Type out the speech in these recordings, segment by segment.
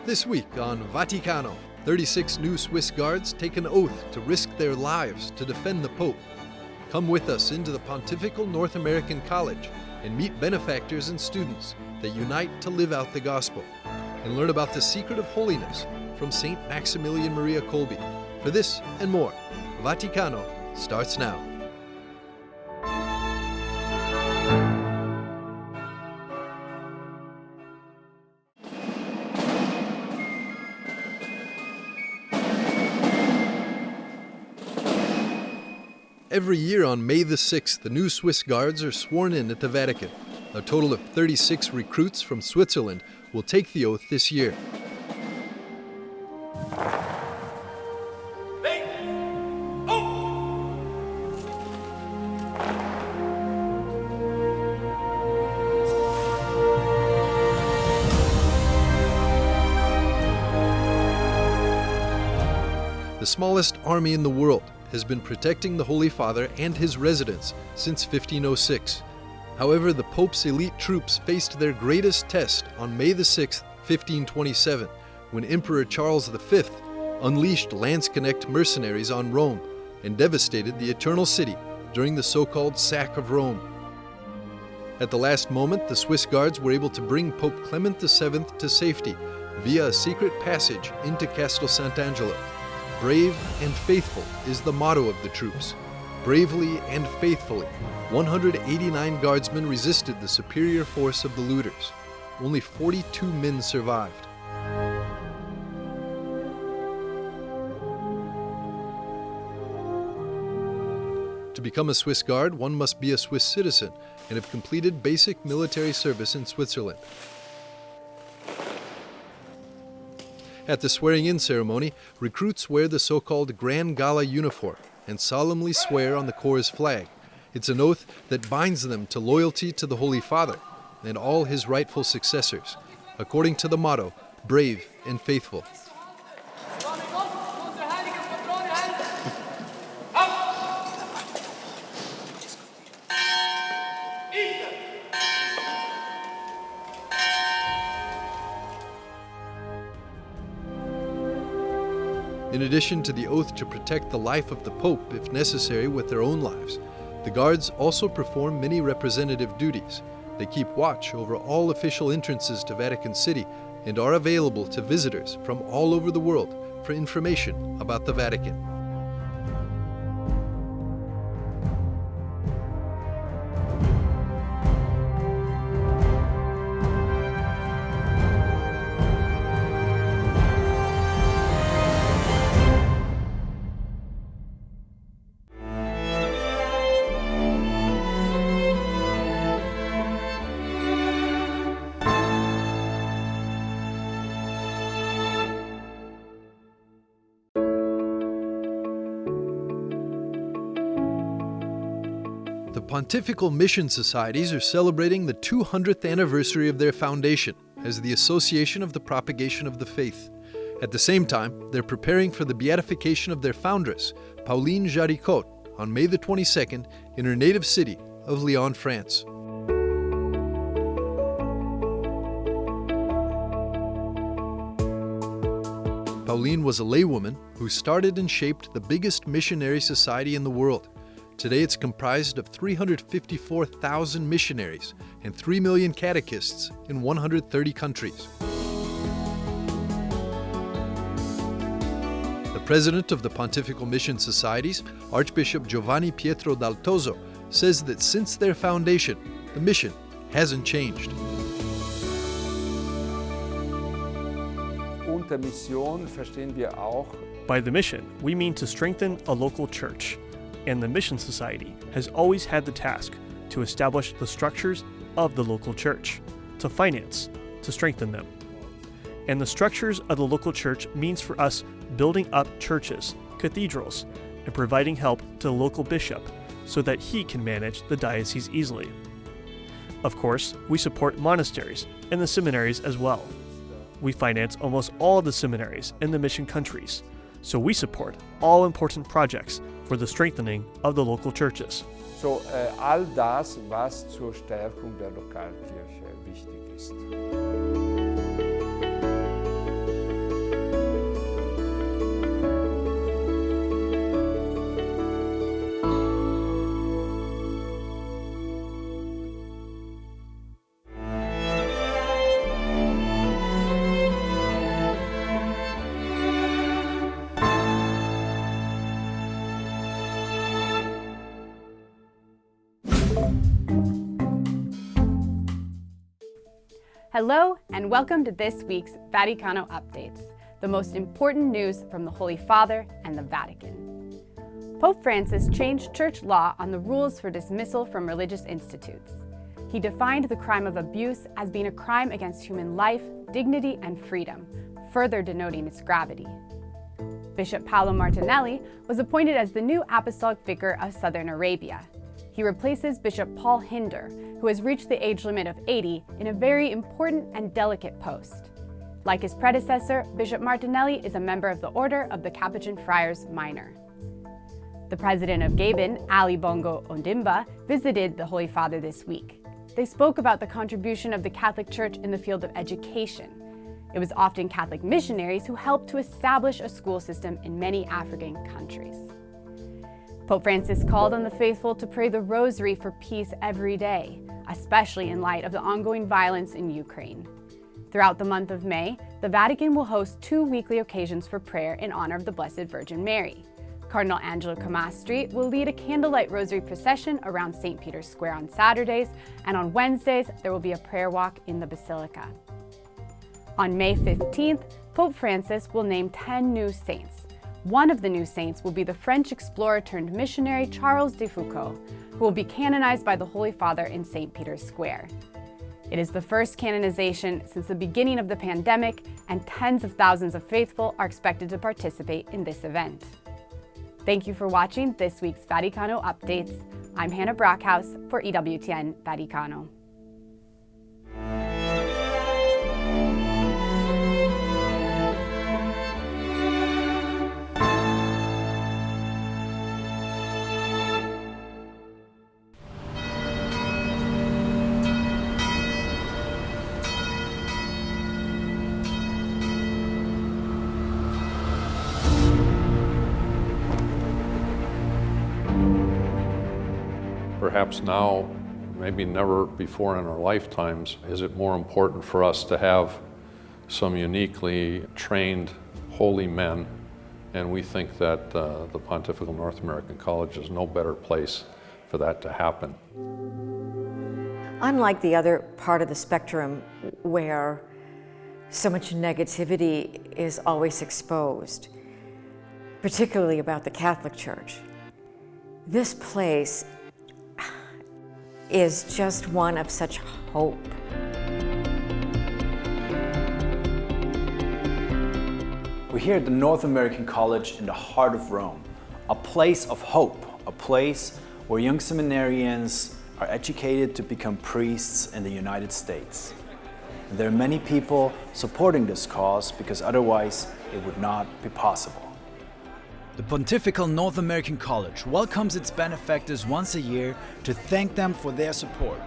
This week on Vaticano, 36 new Swiss guards take an oath to risk their lives to defend the Pope. Come with us into the Pontifical North American College and meet benefactors and students that unite to live out the gospel, and learn about the secret of holiness from Saint Maximilian Maria Kolbe. For this and more, Vaticano starts now. Every year on May the 6th, the new Swiss guards are sworn in at the Vatican. A total of 36 recruits from Switzerland will take the oath this year. The smallest army in the world has been protecting the Holy Father and his residence since 1506. However, the Pope's elite troops faced their greatest test on May the 6th, 1527, when Emperor Charles V unleashed Landsknecht mercenaries on Rome and devastated the Eternal City during the so-called Sack of Rome. At the last moment, the Swiss guards were able to bring Pope Clement VII to safety via a secret passage into Castel Sant'Angelo. Brave and faithful is the motto of the troops. Bravely and faithfully, 189 guardsmen resisted the superior force of the looters. Only 42 men survived. To become a Swiss guard, one must be a Swiss citizen and have completed basic military service in Switzerland. At the swearing-in ceremony, recruits wear the so-called Grand Gala uniform and solemnly swear on the Corps' flag. It's an oath that binds them to loyalty to the Holy Father and all his rightful successors, according to the motto, brave and faithful. In addition to the oath to protect the life of the Pope, if necessary, with their own lives, the guards also perform many representative duties. They keep watch over all official entrances to Vatican City and are available to visitors from all over the world for information about the Vatican. The Pontifical Mission Societies are celebrating the 200th anniversary of their foundation as the Association of the Propagation of the Faith. At the same time, they're preparing for the beatification of their foundress, Pauline Jaricot, on May the 22nd in her native city of Lyon, France. Pauline was a laywoman who started and shaped the biggest missionary society in the world. Today it's comprised of 354,000 missionaries and 3 million catechists in 130 countries. The president of the Pontifical Mission Societies, Archbishop Giovanni Pietro Dal Tozo, says that since their foundation, the mission hasn't changed. By the mission, we mean to strengthen a local church. And the Mission Society has always had the task to establish the structures of the local church, to finance, to strengthen them. And the structures of the local church means for us building up churches, cathedrals, and providing help to the local bishop so that he can manage the diocese easily. Of course, we support monasteries and the seminaries as well. We finance almost all the seminaries in the mission countries, so we support all important projects for the strengthening of the local churches. So all das, was zur Stärkung der Lokalkirche wichtig ist. Hello, and welcome to this week's Vaticano Updates, the most important news from the Holy Father and the Vatican. Pope Francis changed church law on the rules for dismissal from religious institutes. He defined the crime of abuse as being a crime against human life, dignity, and freedom, further denoting its gravity. Bishop Paolo Martinelli was appointed as the new Apostolic Vicar of Southern Arabia. He replaces Bishop Paul Hinder, who has reached the age limit of 80 in a very important and delicate post. Like his predecessor, Bishop Martinelli is a member of the Order of the Capuchin Friars Minor. The president of Gabon, Ali Bongo Ondimba, visited the Holy Father this week. They spoke about the contribution of the Catholic Church in the field of education. It was often Catholic missionaries who helped to establish a school system in many African countries. Pope Francis called on the faithful to pray the Rosary for peace every day, especially in light of the ongoing violence in Ukraine. Throughout the month of May, the Vatican will host 2 weekly occasions for prayer in honor of the Blessed Virgin Mary. Cardinal Angelo Camastri will lead a candlelight rosary procession around St. Peter's Square on Saturdays, and on Wednesdays there will be a prayer walk in the Basilica. On May 15th, Pope Francis will name 10 new saints. One of the new saints will be the French explorer turned missionary Charles de Foucauld, who will be canonized by the Holy Father in St. Peter's Square. It is the first canonization since the beginning of the pandemic, and tens of thousands of faithful are expected to participate in this event. Thank you for watching this week's Vaticano Updates. I'm Hannah Brockhouse for EWTN Vaticano. Perhaps now, maybe never before in our lifetimes, is it more important for us to have some uniquely trained holy men, and we think that the Pontifical North American College is no better place for that to happen. Unlike the other part of the spectrum where so much negativity is always exposed, particularly about the Catholic Church, this place is just one of such hope. We're here at the North American College in the heart of Rome, a place of hope, a place where young seminarians are educated to become priests in the United States. And there are many people supporting this cause because otherwise it would not be possible. The Pontifical North American College welcomes its benefactors once a year to thank them for their support.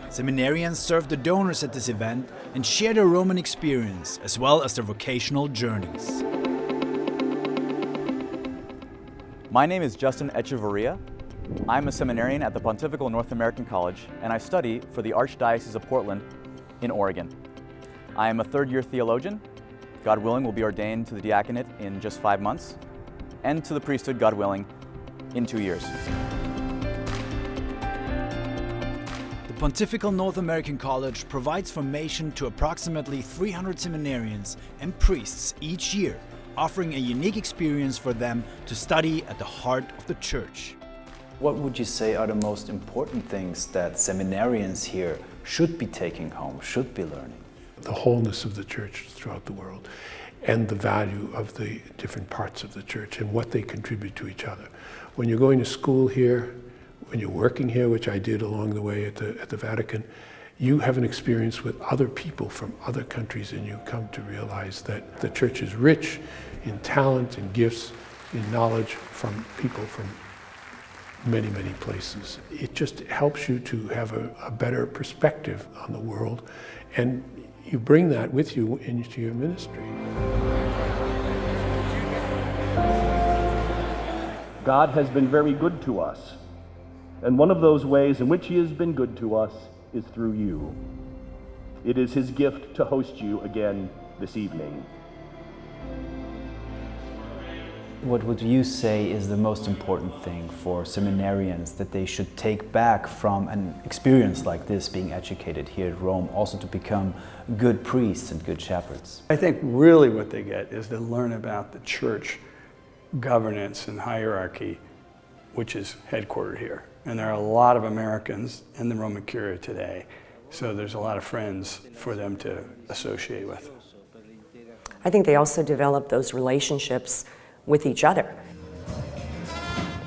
Seminarians serve the donors at this event and share their Roman experience as well as their vocational journeys. My name is Justin Echevarria. I'm a seminarian at the Pontifical North American College, and I study for the Archdiocese of Portland in Oregon. I am a third-year theologian. God willing, will be ordained to the diaconate in just 5 months, and to the priesthood, God willing, in 2 years. The Pontifical North American College provides formation to approximately 300 seminarians and priests each year, offering a unique experience for them to study at the heart of the Church. What would you say are the most important things that seminarians here should be taking home, should be learning? The wholeness of the Church throughout the world, and the value of the different parts of the Church and what they contribute to each other. When you're going to school here, when you're working here, which I did along the way at the Vatican, you have an experience with other people from other countries, and you come to realize that the Church is rich in talent and gifts, in knowledge from people from many, many places. It just helps you to have a better perspective on the world, and you bring that with you into your ministry. God has been very good to us, and one of those ways in which He has been good to us is through you. It is His gift to host you again this evening. What would you say is the most important thing for seminarians that they should take back from an experience like this, being educated here at Rome, also to become good priests and good shepherds? I think really what they get is to learn about the church governance and hierarchy, which is headquartered here. And there are a lot of Americans in the Roman Curia today, so there's a lot of friends for them to associate with. I think they also develop those relationships with each other.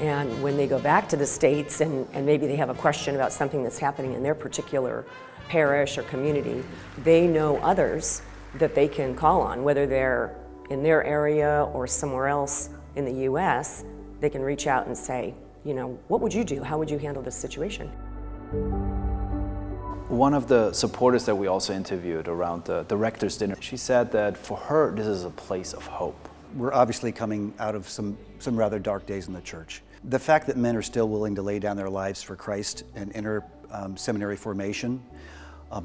And when they go back to the States and maybe they have a question about something that's happening in their particular parish or community, they know others that they can call on, whether they're in their area or somewhere else in the US, they can reach out and say, you know, what would you do? How would you handle this situation? One of the supporters that we also interviewed around the rector's dinner, she said that for her, this is a place of hope. We're obviously coming out of some rather dark days in the church. The fact that men are still willing to lay down their lives for Christ and enter seminary formation,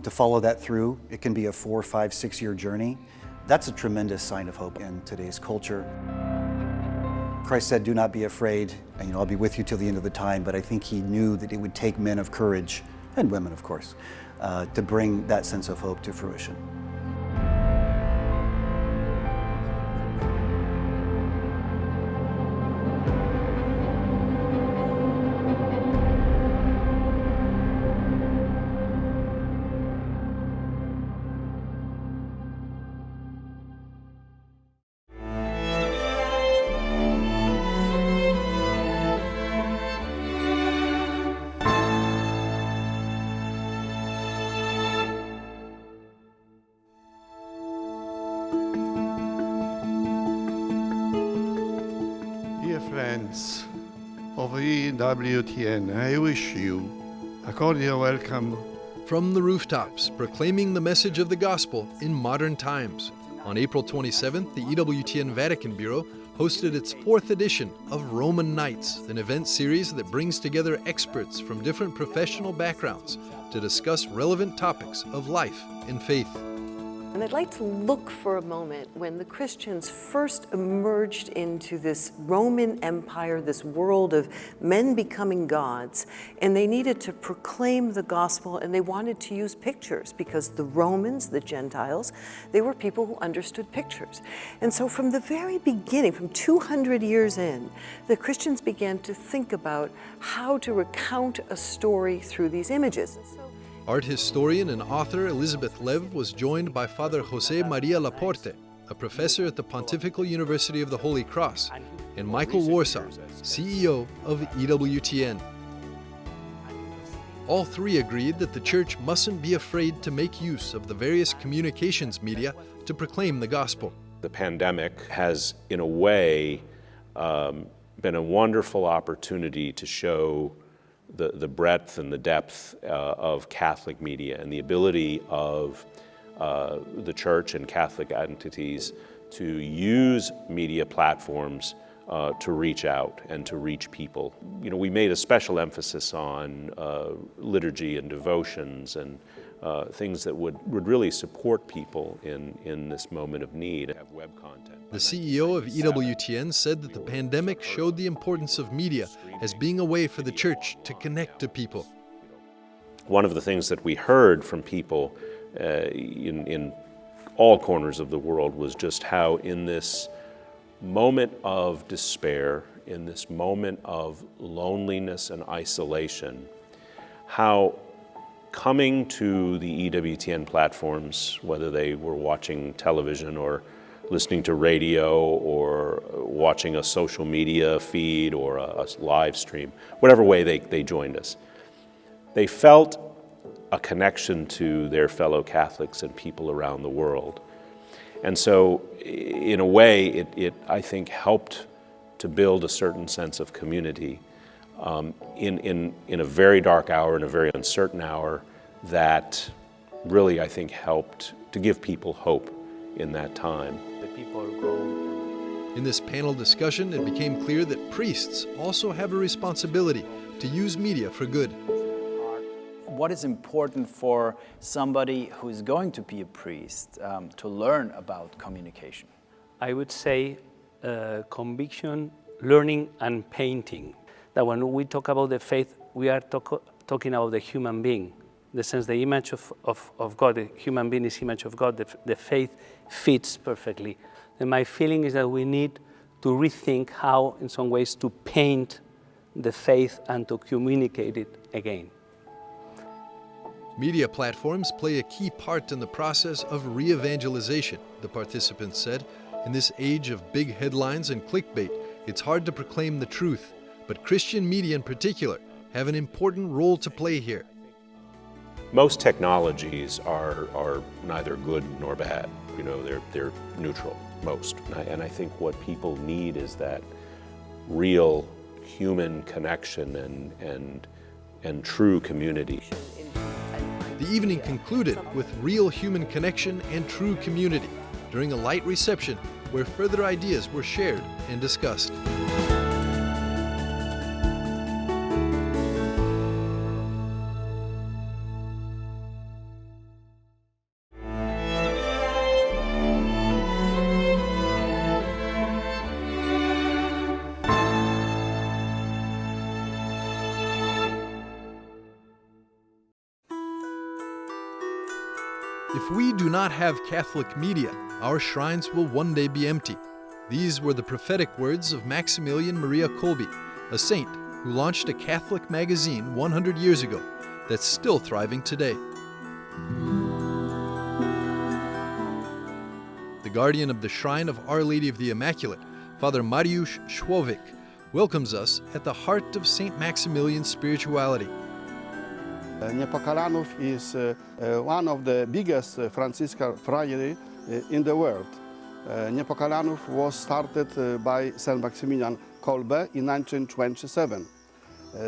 to follow that through, it can be a 4, 5, 6-year journey. That's a tremendous sign of hope in today's culture. Christ said, do not be afraid, and I'll be with you till the end of the time, but I think he knew that it would take men of courage, and women of course, to bring that sense of hope to fruition. Friends of EWTN, I wish you a cordial welcome. From the rooftops, proclaiming the message of the gospel in modern times. On April 27th, the EWTN Vatican Bureau hosted its 4th edition of Roman Nights, an event series that brings together experts from different professional backgrounds to discuss relevant topics of life and faith. And I'd like to look for a moment when the Christians first emerged into this Roman Empire, this world of men becoming gods, and they needed to proclaim the gospel, and they wanted to use pictures because the Romans, the Gentiles, they were people who understood pictures. And so from the very beginning, from 200 years in, the Christians began to think about how to recount a story through these images. Art historian and author Elizabeth Lev was joined by Father José María Laporte, a professor at the Pontifical University of the Holy Cross, and Michael Warsaw, CEO of EWTN. All three agreed that the Church mustn't be afraid to make use of the various communications media to proclaim the gospel. The pandemic has, in a way, been a wonderful opportunity to show the breadth and the depth of Catholic media and the ability of the Church and Catholic entities to use media platforms to reach out and to reach people. We made a special emphasis on liturgy and devotions and things that would really support people in this moment of need. Have web content. The CEO of EWTN said that the pandemic showed the importance of media as being a way for the Church to connect to people. One of the things that we heard from people in all corners of the world was just how in this moment of despair, in this moment of loneliness and isolation, how coming to the EWTN platforms, whether they were watching television or listening to radio or watching a social media feed or a live stream, whatever way they joined us, they felt a connection to their fellow Catholics and people around the world. And so, in a way, it I think, helped to build a certain sense of community in a very dark hour, in a very uncertain hour, that really, I think, helped to give people hope in that time. In this panel discussion, it became clear that priests also have a responsibility to use media for good. What is important for somebody who is going to be a priest to learn about communication? I would say conviction, learning, and painting. That when we talk about the faith, we are talking about the human being. In the sense, the image of God, the human being is image of God, the faith fits perfectly. And my feeling is that we need to rethink how, in some ways, to paint the faith and to communicate it again. Media platforms play a key part in the process of re-evangelization, the participants said. In this age of big headlines and clickbait, it's hard to proclaim the truth, but Christian media in particular have an important role to play here. Most technologies are neither good nor bad. You know, they're neutral, most. And I think what people need is that real human connection and true community. The evening concluded with real human connection and true community during a light reception where further ideas were shared and discussed. If we do not have Catholic media, our shrines will one day be empty. These were the prophetic words of Maximilian Maria Kolbe, a saint who launched a Catholic magazine 100 years ago that's still thriving today. The guardian of the Shrine of Our Lady of the Immaculate, Father Mariusz Szłowik, welcomes us at the heart of Saint Maximilian's spirituality. Niepokalanów is one of the biggest Franciscan friary in the world. Niepokalanów was started by Saint Maximilian Kolbe in 1927.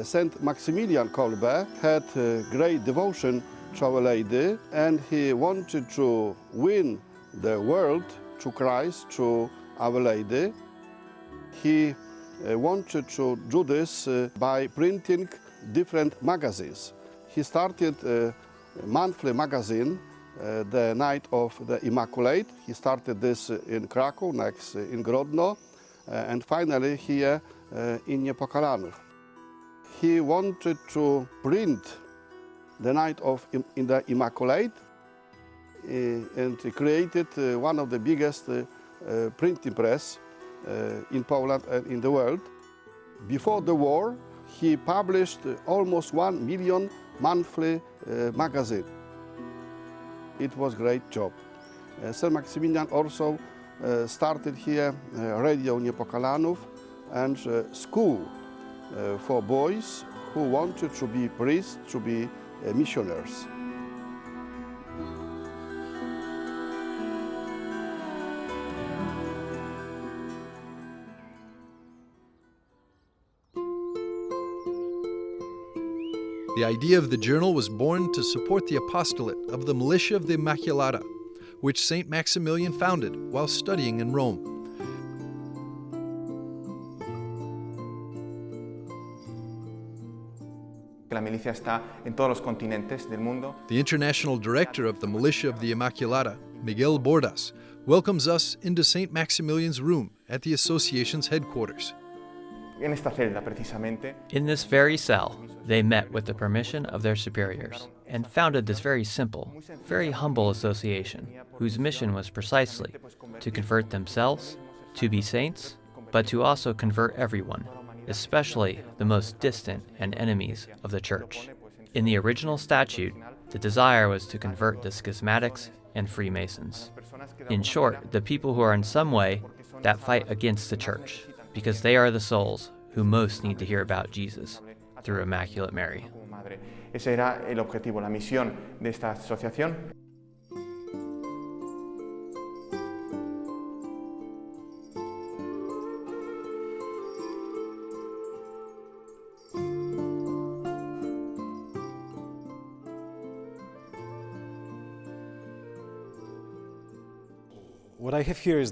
Saint Maximilian Kolbe had great devotion to Our Lady, and he wanted to win the world to Christ, to Our Lady. He wanted to do this by printing different magazines. He started a monthly magazine, The Night of the Immaculate. He started this in Krakow, next in Grodno, and finally here in Niepokalanów. He wanted to print The Night of the Immaculate, and he created one of the biggest printing press in Poland and in the world. Before the war, he published almost 1 million monthly magazine. It was a great job. Saint Maximilian also started here Radio Niepokalanów and school for boys who wanted to be priests, to be missionaries. The idea of the journal was born to support the apostolate of the Militia of the Immaculata, which Saint Maximilian founded while studying in Rome. La milicia está en todos los continentes del mundo. The international director of the Militia of the Immaculata, Miguel Bordas, welcomes us into Saint Maximilian's room at the association's headquarters. En esta celda, precisamente. In this very cell, they met with the permission of their superiors and founded this very simple, very humble association, whose mission was precisely to convert themselves, to be saints, but to also convert everyone, especially the most distant and enemies of the Church. In the original statute, the desire was to convert the schismatics and Freemasons. In short, the people who are in some way that fight against the Church, because they are the souls who most need to hear about Jesus through Immaculate Mary. Ese era el objetivo, la misión de esta asociación. What I have here is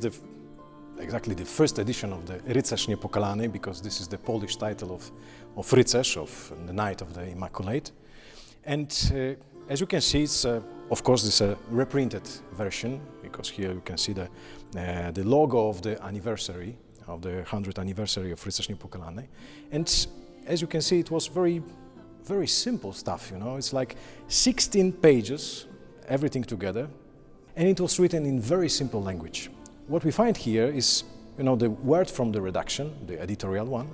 exactly the first edition of the Rycerz Niepokalany, because this is the Polish title of Rycerz, of the Night of the Immaculate. And as you can see, it's of course this a reprinted version, because here you can see the logo of the anniversary of the 100th anniversary of Rycerz Niepokalany. And as you can see, it was very, very simple stuff, you know. It's like 16 pages, everything together, and it was written in very simple language. What we find here is, you know, the word from the redaction, the editorial one,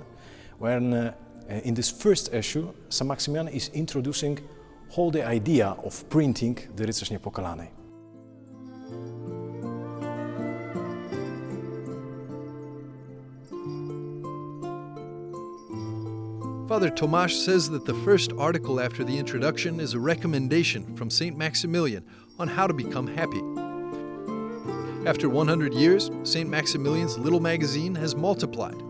when in this first issue, Saint Maximilian is introducing whole the idea of printing the Rycerz Niepokalany. Father Tomasz says that the first article after the introduction is a recommendation from Saint Maximilian on how to become happy. After 100 years, Saint Maximilian's little magazine has multiplied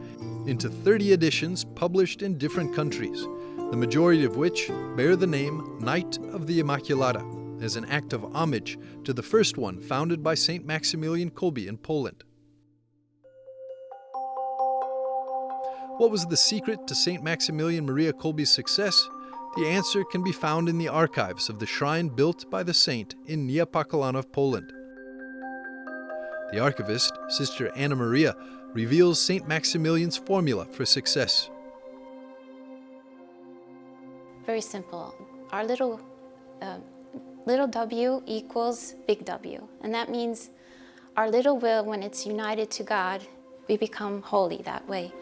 into 30 editions published in different countries, the majority of which bear the name Night of the Immaculata, as an act of homage to the first one founded by Saint Maximilian Kolbe in Poland. What was the secret to Saint Maximilian Maria Kolbe's success? The answer can be found in the archives of the shrine built by the saint in Niepokalanów, Poland. The archivist, Sister Anna Maria, reveals Saint Maximilian's formula for success. Very simple. Our little w equals big W. And that means our little will, when it's united to God, we become holy that way.